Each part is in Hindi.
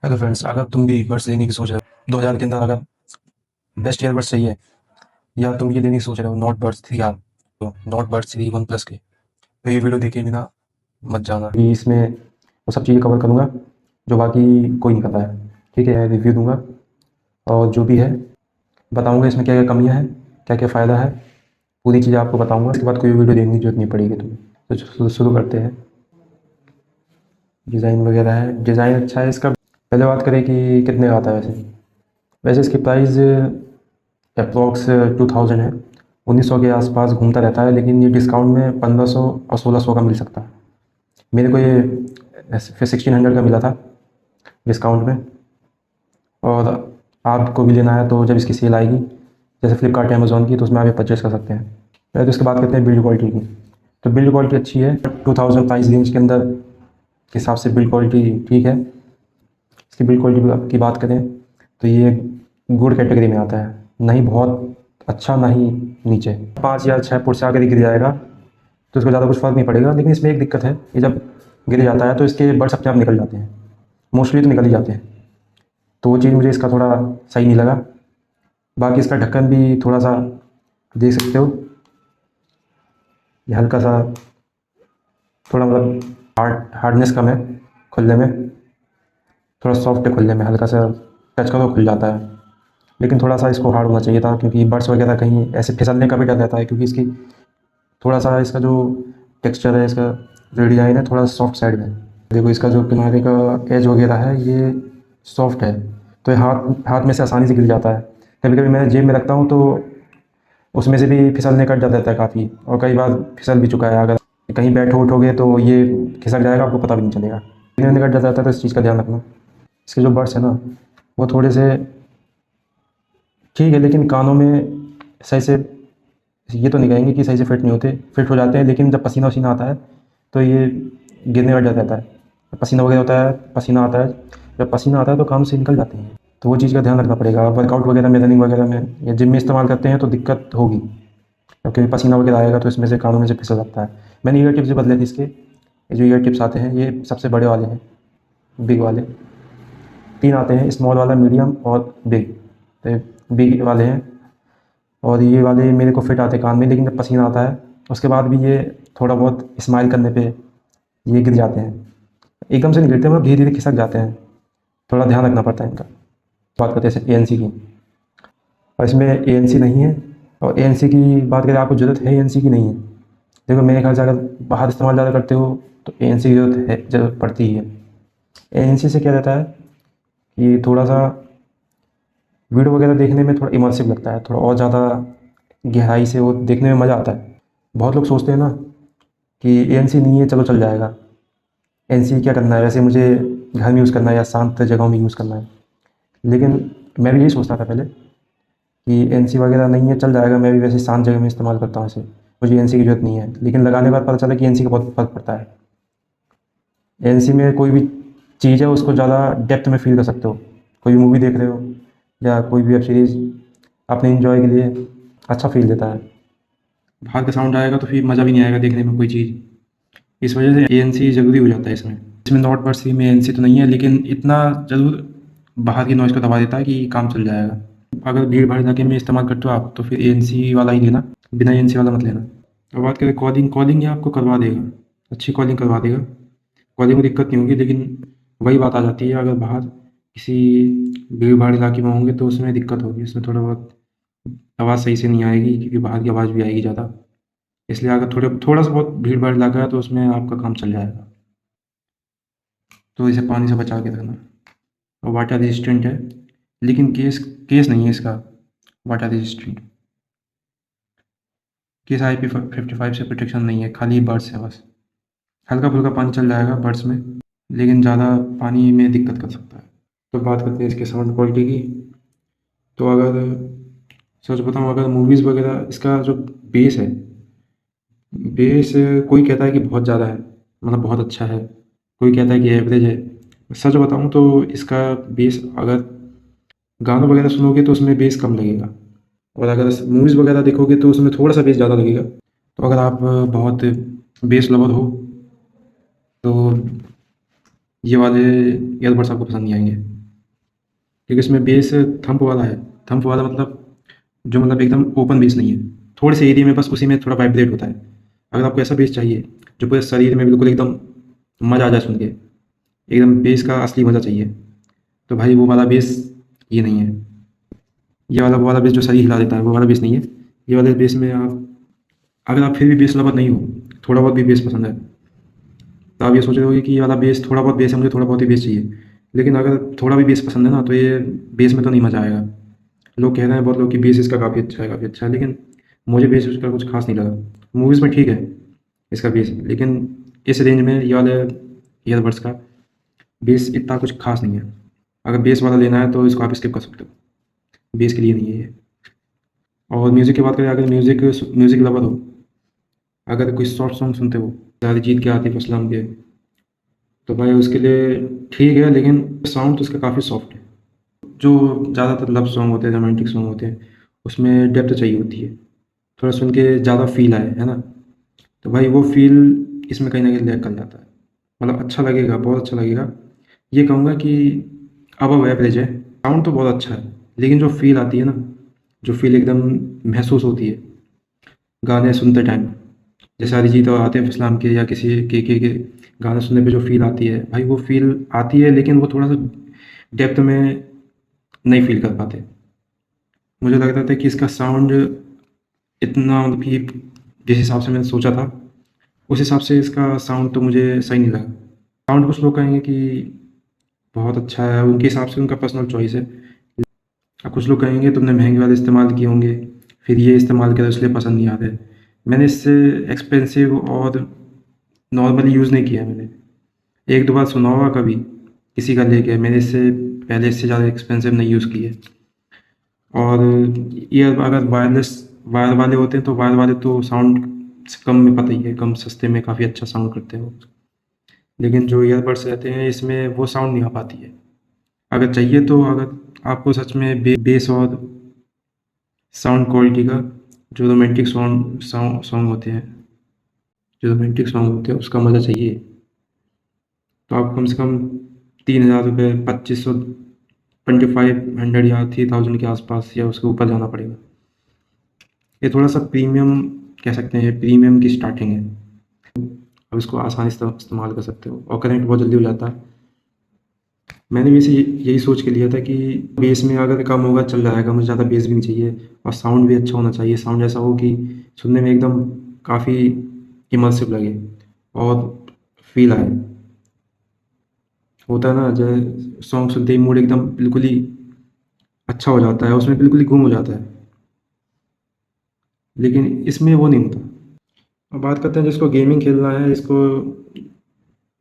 हेलो फ्रेंड्स, अगर तुम भी बर्ड्स लेने की सोच रहे हो 2000 के अंदर, अगर बेस्ट ईयरबड्स चाहिए या तुम ये लेने की सोच रहे हो नॉट बर्ड्स 3R, तो नॉट बर्ड्स 3 वन प्लस के, तो ये वीडियो देखे बिना मत जाना। कि इसमें वो सब चीज़ें कवर करूँगा जो बाकी कोई नहीं करता है। ठीक है, रिव्यू दूंगा और जो भी है बताऊंगा इसमें क्या क्या कमियां हैं, क्या क्या फ़ायदा है, पूरी चीज़ें आपको बताऊंगा। इसके बाद कोई वीडियो देखने की जरूरत नहीं पड़ेगी तुम्हें। तो शुरू करते हैं। डिज़ाइन वगैरह है, डिज़ाइन अच्छा है इसका। पहले बात करें कि कितने का आता है। वैसे वैसे इसकी प्राइस अप्रॉक्स 2000 है, 1900 के आसपास घूमता रहता है, लेकिन ये डिस्काउंट में 1500 और 1600 का मिल सकता है। मेरे को ये फिर 1600 का मिला था डिस्काउंट में। और आपको भी लेना है तो जब इसकी सेल आएगी, जैसे फ्लिपकार्ट अमेज़ॉन की, तो उसमें आप ये परचेस कर सकते हैं। पहले तो इसके बात करते हैं बिल्ड क्वालिटी की। तो बिल्ड क्वालिटी अच्छी है, 2000 प्राइस रेंज के अंदर के हिसाब से बिल्ड क्वालिटी ठीक है। इसकी बिल्ड क्वालिटी की बात करें तो ये गुड कैटेगरी में आता है, ना ही बहुत अच्छा ना ही नीचे। 5 या 6 फुट से आगे गिर जाएगा तो इसको ज़्यादा कुछ फ़र्क नहीं पड़ेगा, लेकिन इसमें एक दिक्कत है, ये जब गिर जाता है तो इसके बर्ड्स अपने आप निकल जाते हैं। मोस्टली तो निकल ही जाते हैं, तो वो चीज़ मुझे इसका थोड़ा सही नहीं लगा। बाकी इसका ढक्कन भी थोड़ा सा देख सकते हो, ये हल्का सा थोड़ा मतलब हार्डनेस कम है खुलने में, थोड़ा सॉफ्ट है खुलने में, हल्का सा टच करो खुल जाता है। लेकिन थोड़ा सा इसको हार्ड होना चाहिए था, क्योंकि बर्ड्स वगैरह कहीं ऐसे फिसलने का भी डर रहता है, क्योंकि इसकी थोड़ा सा इसका जो टेक्सचर है, इसका जो डिज़ाइन है, थोड़ा सॉफ्ट साइड में है। देखो इसका जो किनारे का एज वगैरह है ये सॉफ्ट है, तो ये हाथ हाथ में से आसानी से गिर जाता है। कभी कभी मैं जेब में रखता हूँ तो उसमें से भी फिसलने का डर रहता है काफ़ी, और कई बार फिसल भी चुका है। अगर कहीं बैठो उठोगे तो ये खिसक जाएगा, आपको पता भी नहीं चलेगा। गिरने का डर रहता है, तो इस चीज़ का ध्यान रखना। इसके जो बर्ड्स है ना, वो थोड़े से ठीक है, लेकिन कानों में सही से, ये तो नहीं कहेंगे कि सही से फिट नहीं होते, फिट हो जाते हैं, लेकिन जब पसीना वसीना आता है तो ये गिरने का डर रहता है। पसीना वगैरह होता है, पसीना आता है, जब पसीना आता है तो कानों से निकल जाते हैं। तो वो चीज़ का ध्यान रखना पड़ेगा। वर्कआउट वगैरह में, रनिंग वगैरह में या जिम में इस्तेमाल करते हैं तो दिक्कत होगी, क्योंकि पसीना वगैरह आएगा तो इसमें से कानों में से फिसल सकता है। मैंने ईयर टिप्स भी बदले थे इसके। ये जो ईयर टिप्स आते हैं ये सबसे बड़े वाले हैं, बिग वाले 3 आते हैं, स्मॉल वाला, मीडियम और बिग। तो बिग वाले हैं, और ये वाले मेरे को फिट आते कान में, लेकिन जब पसीना आता है उसके बाद भी ये थोड़ा बहुत स्माइल करने पे ये गिर जाते हैं। एकदम से नहीं गिरते, मतलब धीरे धीरे खिसक जाते हैं, थोड़ा ध्यान रखना पड़ता है इनका। बात करते हैं ANC की, और इसमें ANC नहीं है। और ANC की बात करें, आपको ज़रूरत है ANC की? नहीं है। देखो मेरे ख्याल से अगर बाहर इस्तेमाल ज़्यादा करते हो तो ANC की ज़रूरत पड़ती ही है। ANC से क्या रहता है कि थोड़ा सा वीडियो वगैरह देखने में थोड़ा इमर्सिव लगता है, थोड़ा और ज़्यादा गहराई से वो देखने में मज़ा आता है। बहुत लोग सोचते हैं ना कि ANC नहीं है चलो चल जाएगा, ANC क्या करना है, वैसे मुझे घर में यूज़ करना है या शांत जगहों में यूज़ करना है। लेकिन मैं भी यही सोचता था पहले कि ANC वगैरह नहीं है चल जाएगा, मैं भी वैसे शांत जगह में इस्तेमाल करता हूँ इसे, मुझे ANC की ज़रूरत नहीं है। लेकिन लगाने के बाद पता चला कि ANC का बहुत फ़र्क पड़ता है। ANC में कोई भी चीज़ है उसको ज़्यादा डेप्थ में फील कर सकते हो। कोई भी मूवी देख रहे हो या कोई भी वेब सीरीज़, अपने इंजॉय के लिए अच्छा फील देता है। बाहर का साउंड आएगा तो फिर मज़ा भी नहीं आएगा देखने में कोई चीज़। इस वजह से ANC ज़रूरी हो जाता है इसमें। इसमें नॉट बर्ड 3 में ANC तो नहीं है, लेकिन इतना ज़रूर बाहर की नॉइज़ को दबा देता है कि काम चल जाएगा। अगर भीड़ भाड़ इलाके में इस्तेमाल करते हो आप तो फिर ANC वाला ही लेना, बिना ANC वाला मत लेना। अब बात करें कॉलिंग, कॉलिंग ये आपको करवा देगा, अच्छी कॉलिंग करवा देगा, कॉलिंग में दिक्कत नहीं होगी। लेकिन वही बात आ जाती है, अगर बाहर किसी भीड़ भाड़ इलाके में होंगे तो उसमें दिक्कत होगी, उसमें थोड़ा बहुत आवाज़ सही से नहीं आएगी, क्योंकि बाहर की आवाज़ भी आएगी ज़्यादा। इसलिए अगर थोड़ा सा बहुत भीड़ भाड़ इलाका है तो उसमें आपका काम चल जाएगा। तो इसे पानी से बचा के रखना। और वाटर रेजिस्टेंट है, लेकिन केस केस नहीं है इसका वाटर रेजिस्टेंट। केस IP55 से प्रोटेक्शन नहीं है, खाली बर्ड्स है बस। हल्का फुल्का पानी चल जाएगा बर्ड्स में, लेकिन ज़्यादा पानी में दिक्कत कर सकता है। तो बात करते हैं इसके साउंड क्वालिटी की। तो अगर सच बताऊँ, अगर मूवीज़ वगैरह, इसका जो बेस है, बेस कोई कहता है कि बहुत ज़्यादा है, मतलब बहुत अच्छा है, कोई कहता है कि एवरेज है। सच बताऊँ तो इसका बेस, अगर गानों वगैरह सुनोगे तो उसमें बेस कम लगेगा, और अगर मूवीज़ वगैरह देखोगे तो उसमें थोड़ा सा बेस ज़्यादा लगेगा। तो अगर आप बहुत बेस लवर हो तो ये वाले ईयरबड्स आपको पसंद नहीं आएंगे, क्योंकि इसमें बेस थंप वाला है। थंप वाला मतलब जो मतलब एकदम ओपन बेस नहीं है, थोड़े से एरिया में बस उसी में थोड़ा वाइब्रेट होता है। अगर आपको ऐसा बेस चाहिए जो पूरे शरीर में बिल्कुल एकदम मज़ा आ जाए सुन के, एकदम बेस का असली मज़ा चाहिए, तो भाई वो वाला बेस ये नहीं है। ये वाला वो वाला बेस जो शरीर हिला देता है वो वाला बेस नहीं है। ये वाले बेस में आप, अगर आप फिर भी बेस लवर नहीं हो, थोड़ा बहुत भी बेस पसंद है, तो आप ये सोच रहे होगे कि ये वाला बेस थोड़ा बहुत बेस है, मुझे थोड़ा बहुत ही बेस चाहिए। लेकिन अगर थोड़ा भी बेस पसंद है ना, तो ये बेस में तो नहीं मज़ा आएगा। लोग कह रहे हैं बहुत लोग कि बेस इसका काफ़ी अच्छा है, लेकिन मुझे बेस उसका कुछ खास नहीं लगा। मूवीज़ में ठीक है इसका बेस, लेकिन इस रेंज में ये वाले ईयरबड्स का बेस इतना कुछ खास नहीं है। अगर बेस वाला लेना है तो इसको आप स्किप कर सकते हो, बेस के लिए नहीं है ये। और म्यूज़िक की बात करें, अगर म्यूज़िक म्यूज़िक लवर हो, अगर कोई सॉफ्ट सॉन्ग सुनते हो अरिजीत के, आतिफ असलम के, तो भाई उसके लिए ठीक है, लेकिन साउंड तो उसका काफ़ी सॉफ्ट है। जो ज़्यादातर लव सॉन्ग होते हैं, रोमांटिक सॉन्ग होते हैं, उसमें डेप्थ चाहिए होती है, थोड़ा सुन के ज़्यादा फील आए, है ना। तो भाई वो फील इसमें कहीं ना कहीं लैग कर जाता है। मतलब अच्छा लगेगा, बहुत अच्छा लगेगा, ये कहूँगा कि अबव एवरेज है। साउंड तो बहुत अच्छा है, लेकिन जो फील आती है ना, जो फील एकदम महसूस होती है गाने सुनते टाइम, जैसे अरिजीत और आतिफ असलाम के या किसी के गाने सुनने पे जो फील आती है, भाई वो फील आती है, लेकिन वो थोड़ा सा डेप्थ में नहीं फील कर पाते। मुझे लगता था कि इसका साउंड इतना मतलब कि जिस हिसाब से मैंने सोचा था, उस हिसाब से इसका साउंड तो मुझे सही नहीं लगा। साउंड कुछ लोग कहेंगे कि बहुत अच्छा है, उनके हिसाब से उनका पर्सनल चॉइस है। अब कुछ लोग कहेंगे तुमने महंगे वाले इस्तेमाल किए होंगे, फिर ये इस्तेमाल किया तो इसलिए पसंद नहीं आते। मैंने इससे एक्सपेंसिव और नॉर्मली यूज़ नहीं किया है। मैंने एक दो बार सुना होगा कभी किसी का लेके, मैंने इससे पहले इससे ज़्यादा एक्सपेंसिव नहीं यूज़ किए। और ये अगर वायर वाले होते हैं तो वायर वाले तो साउंड कम में, पता ही है, कम सस्ते में काफ़ी अच्छा साउंड करते हो। लेकिन जो ईयरबड्स रहते हैं इसमें वो साउंड नहीं आ पाती है। अगर चाहिए तो, अगर आपको सच में बेस और साउंड क्वालिटी का, जो रोमांटिक सॉन्ग होते हैं, जो रोमांटिक सॉन्ग होते हैं उसका मज़ा चाहिए, तो आप कम से कम 3,000 रुपये, 2500, 2500 या 3000 के आसपास या उसके ऊपर जाना पड़ेगा। ये थोड़ा सा प्रीमियम कह सकते हैं, प्रीमियम की स्टार्टिंग है। अब इसको आसानी से इस्तेमाल कर सकते हो और कनेक्ट बहुत जल्दी हो जाता है। मैंने भी इसे यही सोच के लिया था कि बेस में अगर कम होगा चल जाएगा, मुझे ज़्यादा बेस भी नहीं चाहिए और साउंड भी अच्छा होना चाहिए। साउंड ऐसा हो कि सुनने में एकदम काफ़ी इमर्सिव लगे और फील आए। होता है ना, जो सॉन्ग सुनते ही मूड एकदम बिल्कुल ही अच्छा हो जाता है, उसमें बिल्कुल ही गुम हो जाता है, लेकिन इसमें वो नहीं होता। अब बात करते हैं जिसको गेमिंग खेलना है,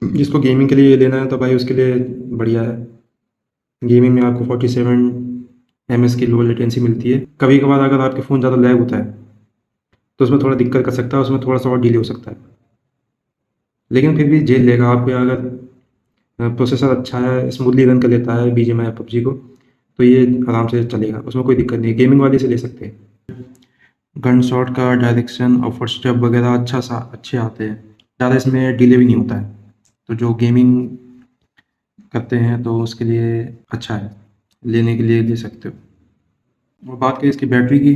जिसको गेमिंग के लिए ये लेना है, तो भाई उसके लिए बढ़िया है। गेमिंग में आपको 47 ms की लो लेटेंसी मिलती है। कभी कभार अगर आपके फ़ोन ज़्यादा लैग होता है तो उसमें थोड़ा दिक्कत कर सकता है, उसमें थोड़ा सा और डिले हो सकता है, लेकिन फिर भी झेल लेगा। आपको अगर प्रोसेसर अच्छा है, स्मूथली रन कर लेता है BGMI PUBG को, तो ये आराम से चलेगा, उसमें कोई दिक्कत नहीं है। गेमिंग वाले से ले सकते हैं। गन शॉट का डायरेक्शन और फुटस्टेप वगैरह अच्छे आते हैं, ज़्यादा इसमें डिले भी नहीं होता है, तो जो गेमिंग करते हैं तो उसके लिए अच्छा है, लेने के लिए ले सकते हो। और बात करें इसकी बैटरी की,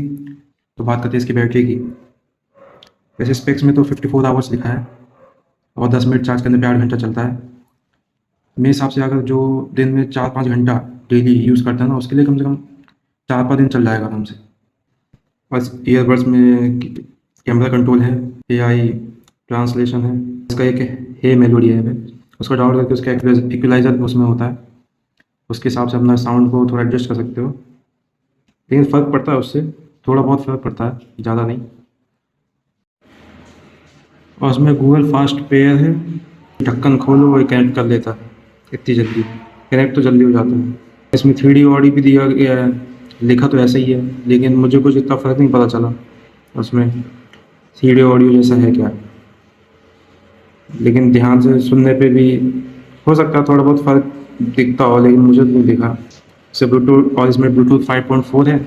तो बात करते हैं इसकी बैटरी की। वैसे स्पेक्स में तो 54 आवर्स लिखा है और 10 मिनट चार्ज करने पे 8 घंटा चलता है। मेरे हिसाब से अगर जो दिन में 4-5 घंटा डेली यूज़ करता है ना, उसके लिए कम से कम 4-5 दिन चल जाएगा आराम से। बस ईयरबड्स में कैमरा कंट्रोल है, AI ट्रांसलेशन है, इसका एक हे मेलोडी ऐप है, उसको डाउनलोड करके उसका इक्वलाइज़र उसमें होता है, उसके हिसाब से अपना साउंड को थोड़ा एडजस्ट कर सकते हो। लेकिन फ़र्क पड़ता है उससे, थोड़ा बहुत फ़र्क पड़ता है, ज़्यादा नहीं। और उसमें गूगल फास्ट पेयर है, ढक्कन खोलो वो कनेक्ट कर लेता है इतनी जल्दी, कनेक्ट तो जल्दी हो जाता है। इसमें 3D ऑडियो भी दिया गया है, लिखा तो ऐसा ही है, लेकिन मुझे कुछ इतना फ़र्क नहीं पता चला उसमें 3D ऑडियो जैसा है क्या। लेकिन ध्यान से सुनने पे भी हो सकता है थोड़ा बहुत फ़र्क दिखता हो, लेकिन मुझे तो नहीं दिखा। इसे ब्लूटूथ, और इसमें ब्लूटूथ 5.4 है,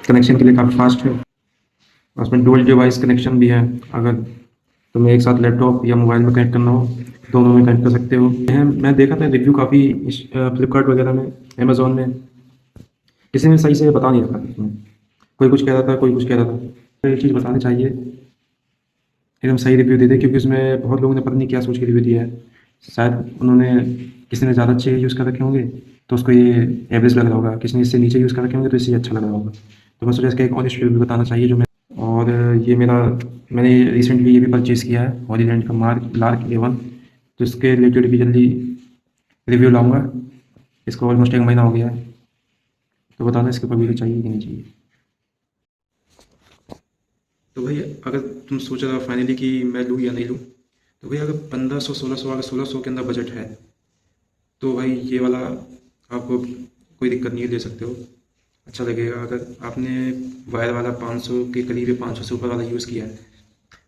कनेक्शन के लिए काफ़ी फास्ट है। और उसमें डुअल डिवाइस कनेक्शन भी है, अगर तो मैं एक साथ लैपटॉप या मोबाइल में कनेक्ट करना हो, दोनों में कनेक्ट कर सकते हो। मैं देखा था रिव्यू काफ़ी फ्लिपकार्ट वगैरह में, अमेज़ोन में, किसी ने सही से बता नहीं रखा था इसमें। कोई कुछ कह रहा था, कोई कुछ कह रहा था। तो ये चीज़ बतानी चाहिए, एकदम सही रिव्यू दे दे, क्योंकि उसमें बहुत लोगों ने पता नहीं क्या सोच के रिव्यू दिया है। शायद उन्होंने, किसी ने ज़्यादा अच्छे यूज़ कर रखे होंगे तो उसको ये एवरेज लग रहा होगा, किसी ने इससे नीचे यूज़ कर रखे होंगे तो इससे अच्छा लग रहा होगा। तो मैं सोचा इसका एक ऑनेस्ट रिव्यू बताना चाहिए जो मैं। और ये मैंने रिसेंटली ये भी परचेज़ किया है, हॉलीलैंड का लार्क A1। तो इसके रिलेटेड भी जल्दी रिव्यू लाऊंगा। इसको ऑलमोस्ट 1 महीना हो गया है, तो बताना इसके ऊपर वीडियो चाहिए कि नहीं चाहिए। तो भाई अगर तुम सोच रहे हो फाइनली कि मैं लूँ या नहीं लूँ, तो भाई अगर 1500 1600, अगर 1600 के अंदर बजट है तो भाई ये वाला आपको कोई दिक्कत नहीं है, ले सकते हो, अच्छा लगेगा। अगर आपने वायर वाला 500 के करीब या 500 से ऊपर वाला यूज़ किया है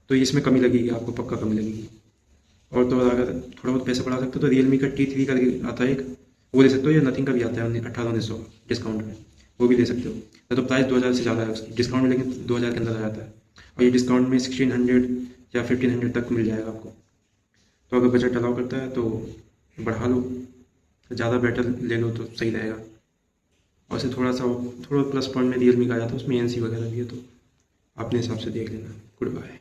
तो इसमें कमी लगेगी, आपको पक्का कमी लगेगी। और तो अगर थोड़ा बहुत पैसे बढ़ा सकते हो तो रियलमी का T3 का आता है एक, वो ले सकते हो, या नथिंग का भी आता है 18-1900 डिस्काउंट में, वो भी ले सकते हो। तो प्राइस 2000 से ज़्यादा है उसकी, डिस्काउंट में लेकिन 2000 के अंदर आ जाता है। और ये डिस्काउंट में 1600 या 1500 तक मिल जाएगा आपको। तो अगर बजट अलाउ करता है तो बढ़ा लो, ज़्यादा बेटर ले लो तो सही रहेगा। और से थोड़ा प्लस पॉइंट में रियलमी का आ जाता है, उसमें ANC वगैरह भी है, तो अपने हिसाब से देख लेना। Good bye.